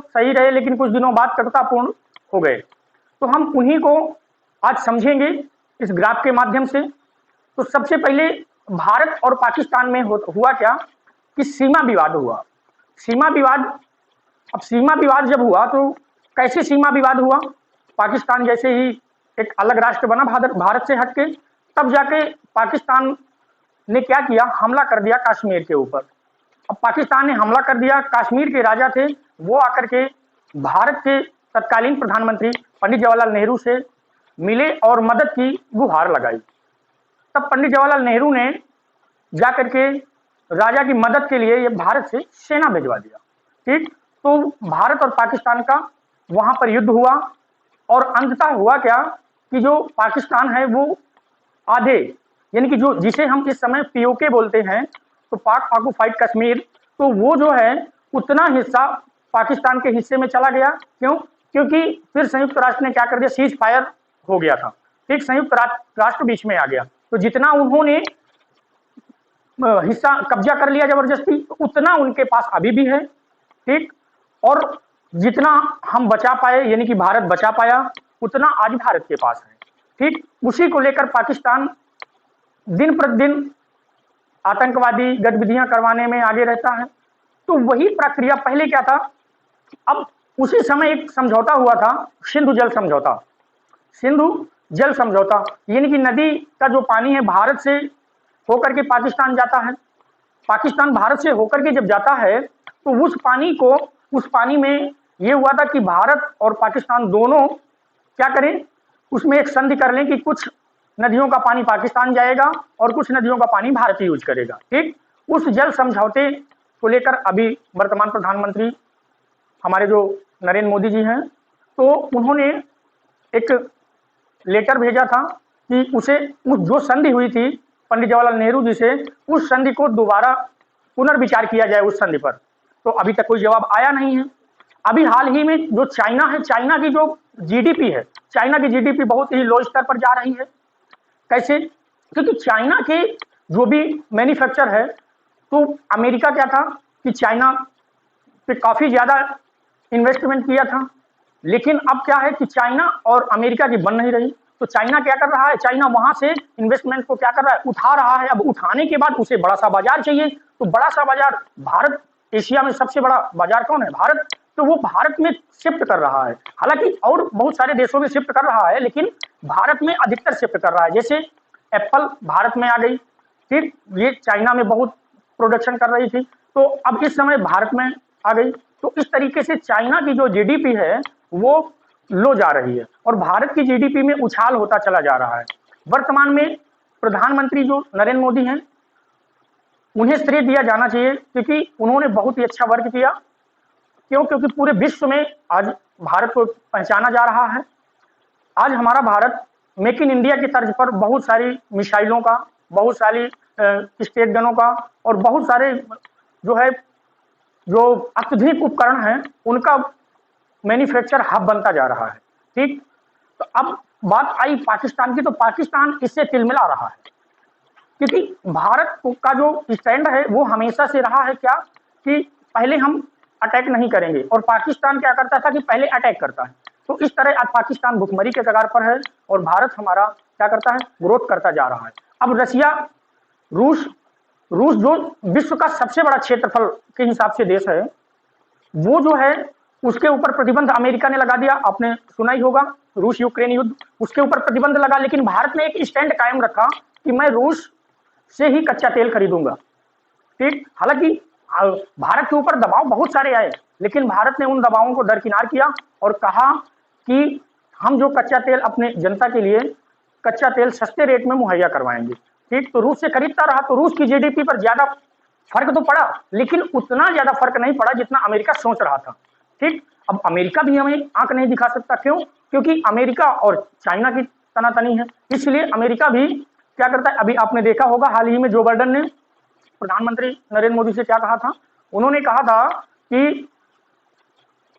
सही रहे लेकिन कुछ दिनों बाद कटुतापूर्ण हो गए। तो हम उन्हीं को आज समझेंगे इस ग्राफ के माध्यम से। तो सबसे पहले भारत और पाकिस्तान में हुआ क्या कि सीमा विवाद हुआ। सीमा विवाद, अब सीमा विवाद जब हुआ तो कैसे सीमा विवाद हुआ? पाकिस्तान जैसे ही एक अलग राष्ट्र बना भारत से हटके, तब जाके पाकिस्तान ने क्या किया, हमला कर दिया कश्मीर के ऊपर। अब पाकिस्तान ने हमला कर दिया, कश्मीर के राजा थे वो आकर के भारत के तत्कालीन प्रधानमंत्री पंडित जवाहरलाल नेहरू से मिले और मदद की गुहार लगाई। तब पंडित जवाहरलाल नेहरू ने जाकर के राजा की मदद के लिए ये भारत से सेना भिजवा दिया। ठीक, तो भारत और पाकिस्तान का वहां पर युद्ध हुआ और अंततः हुआ क्या कि जो पाकिस्तान है वो आधे, यानी कि जो जिसे हम इस समय पीओके बोलते हैं, तो पाक ऑक्युपाइड कश्मीर, तो वो जो है उतना हिस्सा पाकिस्तान के हिस्से में चला गया। क्यों? क्योंकि फिर संयुक्त राष्ट्र ने क्या कर दिया, सीज फायर हो गया था। ठीक, संयुक्त राष्ट्र बीच में आ गया, तो जितना उन्होंने हिस्सा कब्जा कर लिया जबरदस्ती, तो उतना उनके पास अभी भी है। ठीक, और जितना हम बचा पाए, यानी कि भारत बचा पाया, उतना आज भारत के पास है। ठीक, उसी को लेकर पाकिस्तान दिन प्रतिदिन आतंकवादी गतिविधियां करवाने में आगे रहता है। तो वही प्रक्रिया पहले क्या था, अब उसी समय एक समझौता हुआ था, सिंधु जल समझौता। सिंधु जल समझौता यानी कि नदी का जो पानी है भारत से होकर के पाकिस्तान जाता है, पाकिस्तान भारत से होकर के जब जाता है तो उस पानी में ये हुआ था कि भारत और पाकिस्तान दोनों क्या करें, उसमें एक संधि कर लें कि कुछ नदियों का पानी पाकिस्तान जाएगा और कुछ नदियों का पानी भारत ही यूज करेगा। ठीक, उस जल समझौते को लेकर अभी वर्तमान प्रधानमंत्री हमारे जो नरेंद्र मोदी जी हैं, तो उन्होंने एक लेटर भेजा था कि उस जो संधि हुई थी पंडित जवाहरलाल नेहरू जी से, उस संधि को दोबारा पुनर्विचार किया जाए उस संधि पर। तो अभी तक कोई जवाब आया नहीं है। अभी हाल ही में जो चाइना है, चाइना की जो जीडीपी है, चाइना की जीडीपी बहुत ही लो स्तर पर जा रही है। कैसे? क्योंकि चाइना के जो भी मैन्युफैक्चर है, तो अमेरिका क्या था कि चाइना पे काफी ज्यादा इन्वेस्टमेंट किया था, लेकिन अब क्या है कि चाइना और अमेरिका की बन नहीं रही। तो चाइना क्या कर रहा है, चाइना वहां से इन्वेस्टमेंट को क्या कर रहा है, उठा रहा है। अब उठाने के बाद उसे बड़ा सा बाजार चाहिए, तो बड़ा सा बाजार भारत, एशिया में सबसे बड़ा बाजार कौन है, भारत, तो वो भारत में शिफ्ट कर रहा है। हालांकि और बहुत सारे देशों में शिफ्ट कर रहा है, लेकिन भारत में अधिकतर शिफ्ट कर रहा है। जैसे एप्पल भारत में आ गई, फिर ये चाइना में बहुत प्रोडक्शन कर रही थी, तो अब इस समय भारत में आ गई। तो इस तरीके से चाइना की जो जीडीपी है वो लो जा रही है और भारत की जीडीपी में उछाल होता चला जा रहा है। वर्तमान में प्रधानमंत्री जो नरेंद्र मोदी हैं, उन्हें श्रेय दिया जाना चाहिए, क्योंकि उन्होंने बहुत ही अच्छा वर्क किया। क्यों? क्योंकि पूरे विश्व में आज भारत को पहचाना जा रहा है। आज हमारा भारत मेक इन इंडिया की तर्ज पर बहुत सारी मिसाइलों का, बहुत सारी स्टेट गनों का और बहुत सारे जो अत्याधुनिक उपकरण हैं उनका मैन्युफैक्चर हब बनता जा रहा है। ठीक, तो अब बात आई पाकिस्तान की, तो पाकिस्तान इससे तिलमिला रहा है, क्योंकि भारत का जो स्टैंड है वो हमेशा से रहा है क्या कि पहले हम अटैक नहीं करेंगे, और पाकिस्तान क्या करता था कि पहले अटैक करता है। तो इस तरह आज पाकिस्तान भुखमरी के कगार पर है और भारत हमारा क्या करता है, ग्रोथ करता जा रहा है। अब रूस जो विश्व का सबसे बड़ा क्षेत्रफल के हिसाब से देश है, वो जो है उसके ऊपर प्रतिबंध अमेरिका ने लगा दिया। आपने सुना ही होगा रूस यूक्रेन युद्ध, उसके ऊपर प्रतिबंध लगा, लेकिन भारत ने एक स्टैंड कायम रखा कि मैं रूस से ही कच्चा तेल खरीदूंगा। ठीक, हालांकि भारत के ऊपर दबाव बहुत सारे आए, लेकिन भारत ने उन दबावों को दरकिनार किया और कहा कि हम जो कच्चा तेल अपने जनता के लिए कच्चा तेल सस्ते रेट में मुहैया करवाएंगे। ठीक, तो रूस से खरीदता रहा, तो रूस की जीडीपी पर ज्यादा फर्क तो पड़ा, लेकिन उतना ज्यादा फर्क नहीं पड़ा जितना अमेरिका सोच रहा था। ठीक, अब अमेरिका भी हमें आंख नहीं दिखा सकता। क्यों? क्योंकि अमेरिका और चाइना की तनातनी है, इसलिए अमेरिका भी क्या करता है। अभी आपने देखा होगा हाल ही में जो बाइडेन ने प्रधानमंत्री नरेंद्र मोदी से क्या कहा था, उन्होंने कहा था कि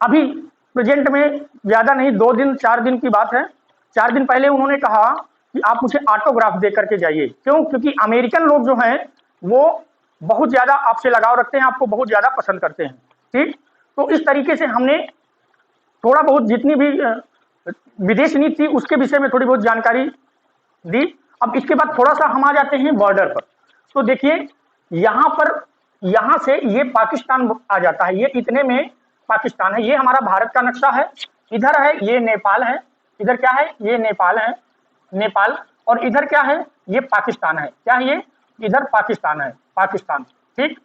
अभी प्रेजेंट में ज्यादा नहीं, 2 दिन 4 दिन की बात है, 4 दिन पहले उन्होंने कहा कि आप मुझे ऑटोग्राफ दे करके जाइए। क्यों? क्योंकि अमेरिकन लोग जो हैं वो बहुत ज्यादा आपसे लगाव रखते हैं, आपको बहुत ज्यादा पसंद करते हैं। ठीक, तो इस तरीके से हमने थोड़ा बहुत जितनी भी विदेश नीति थी उसके विषय में थोड़ी बहुत जानकारी दी। अब इसके बाद थोड़ा सा हम आ जाते हैं बॉर्डर पर। तो देखिए यहाँ पर, यहाँ से ये पाकिस्तान आ जाता है, ये इतने में पाकिस्तान है। ये हमारा भारत का नक्शा है, इधर है ये नेपाल है, इधर क्या है ये नेपाल है, नेपाल, और इधर क्या है ये पाकिस्तान है। क्या है ये, इधर पाकिस्तान है, पाकिस्तान, ठीक,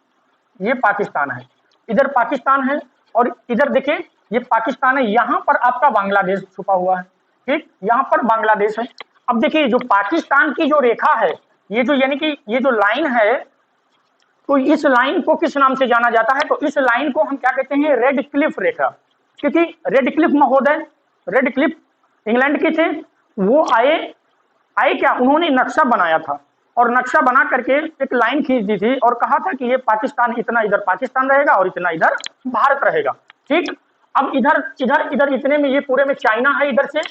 ये पाकिस्तान है, इधर पाकिस्तान है, और इधर देखिए ये पाकिस्तान है। यहाँ पर आपका बांग्लादेश छुपा हुआ है, ठीक, यहाँ पर बांग्लादेश है। अब देखिए जो पाकिस्तान की जो रेखा है, ये जो यानी कि ये जो लाइन है, तो इस लाइन को किस नाम से जाना जाता है, तो इस लाइन को हम क्या कहते हैं, रेड क्लिफ रेखा। क्योंकि रेड क्लिफ महोदय, रेड क्लिफ इंग्लैंड के थे, वो आए क्या, उन्होंने नक्शा बनाया था, और नक्शा बना करके एक लाइन खींच दी थी और कहा था कि ये पाकिस्तान इतना इधर पाकिस्तान रहेगा और इतना इधर भारत रहेगा, ठीक। अब इधर इधर इधर इतने में ये पूरे में चाइना है इधर से,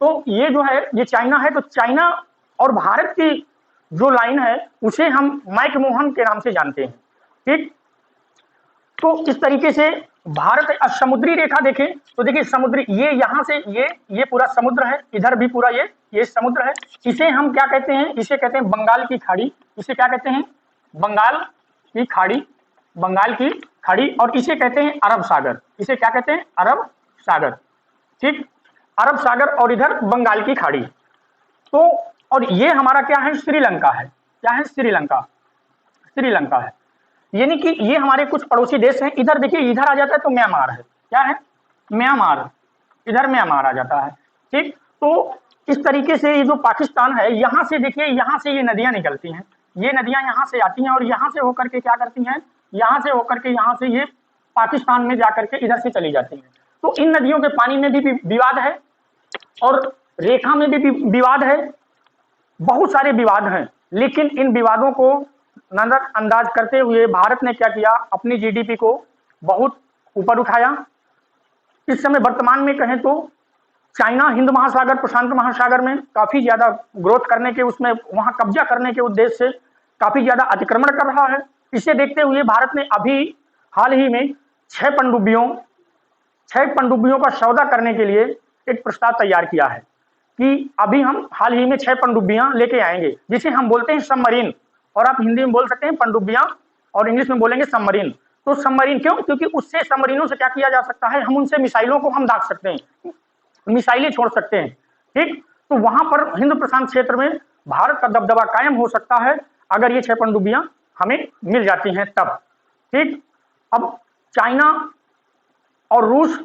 तो ये जो है ये चाइना है, तो चाइना और भारत की जो लाइन है उसे हम मैकमोहन के नाम से जानते हैं, ठीक। तो इस तरीके से भारत समुद्री रेखा देखें तो देखिए समुद्री, ये यहाँ से ये पूरा समुद्र है, इधर भी पूरा ये समुद्र है। इसे हम क्या कहते हैं, इसे कहते हैं बंगाल की खाड़ी, इसे क्या कहते हैं, बंगाल की खाड़ी, बंगाल की खाड़ी, और इसे कहते हैं अरब सागर, इसे क्या कहते हैं, अरब सागर, ठीक, अरब सागर, और इधर बंगाल की खाड़ी। तो और ये हमारा क्या है, श्रीलंका है, क्या है, श्रीलंका, श्रीलंका है, यानी कि ये हमारे कुछ पड़ोसी देश हैं। इधर देखिए इधर आ जाता है तो म्यांमार है, क्या है, म्यांमार, इधर म्यांमार आ जाता है, ठीक। तो इस तरीके से ये जो पाकिस्तान है, यहाँ से देखिए यहाँ से ये नदियां निकलती हैं, ये नदियां यहाँ से आती हैं और यहाँ से होकर के क्या करती हैं, यहाँ से होकर के यहाँ से ये पाकिस्तान में जाकर के इधर से चली जाती हैं। तो इन नदियों के पानी में भी विवाद है और रेखा में भी विवाद है, बहुत सारे विवाद हैं, लेकिन इन विवादों को नजरअंदाज करते हुए भारत ने क्या किया, अपनी जीडीपी को बहुत ऊपर उठाया। इस समय वर्तमान में कहें तो चाइना हिंद महासागर प्रशांत महासागर में काफी ज्यादा ग्रोथ करने के, उसमें वहां कब्जा करने के उद्देश्य से काफी ज्यादा अतिक्रमण कर रहा है। इसे देखते हुए भारत ने अभी हाल ही में 6 पनडुब्बियों का सौदा करने के लिए एक प्रस्ताव तैयार किया है कि अभी हम हाल ही में 6 पनडुब्बियां लेके आएंगे, जिसे हम बोलते हैं सबमरीन, और आप हिंदी में बोल सकते हैं पनडुब्बियां और इंग्लिश में बोलेंगे सबमरीन। तो सबमरीन क्यों, क्योंकि उससे सबमरीनों से क्या किया जा सकता है, हम उनसे मिसाइलों को हम दाग सकते हैं, मिसाइलें छोड़ सकते हैं, ठीक। तो वहां पर हिंद प्रशांत क्षेत्र में भारत का दबदबा कायम हो सकता है अगर ये 6 पनडुब्बियां हमें मिल जाती हैं तब, ठीक। अब चाइना और रूस,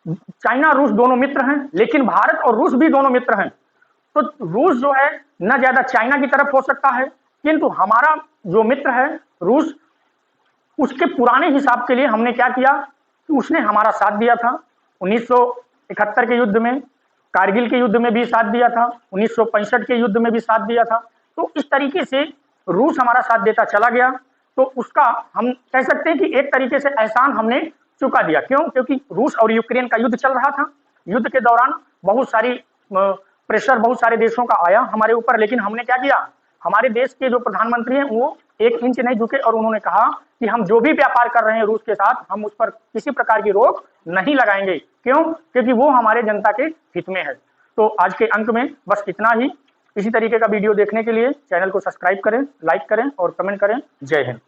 चाइना रूस दोनों मित्र हैं, लेकिन भारत और रूस भी दोनों मित्र हैं। तो रूस जो है न ज्यादा चाइना की तरफ हो सकता है, किंतु हमारा जो मित्र है रूस, उसके पुराने हिसाब के लिए हमने क्या किया कि उसने हमारा साथ दिया था 1971 के युद्ध में, कारगिल के युद्ध में भी साथ दिया था, 1965 के युद्ध में भी साथ दिया था। तो इस तरीके से रूस हमारा साथ देता चला गया, तो उसका हम कह सकते हैं कि एक तरीके से एहसान हमने चुका दिया। क्यों, क्योंकि रूस और यूक्रेन का युद्ध चल रहा था, युद्ध के दौरान बहुत सारी प्रेशर बहुत सारे देशों का आया हमारे ऊपर, लेकिन हमने क्या किया, हमारे देश के जो प्रधानमंत्री हैं वो 1 इंच नहीं झुके और उन्होंने कहा कि हम जो भी व्यापार कर रहे हैं रूस के साथ, हम उस पर किसी प्रकार की रोक नहीं लगाएंगे। क्यों, क्योंकि वो हमारे जनता के हित में है। तो आज के अंक में बस इतना ही। इसी तरीके का वीडियो देखने के लिए चैनल को सब्सक्राइब करें, लाइक करें और कमेंट करें। जय हिंद।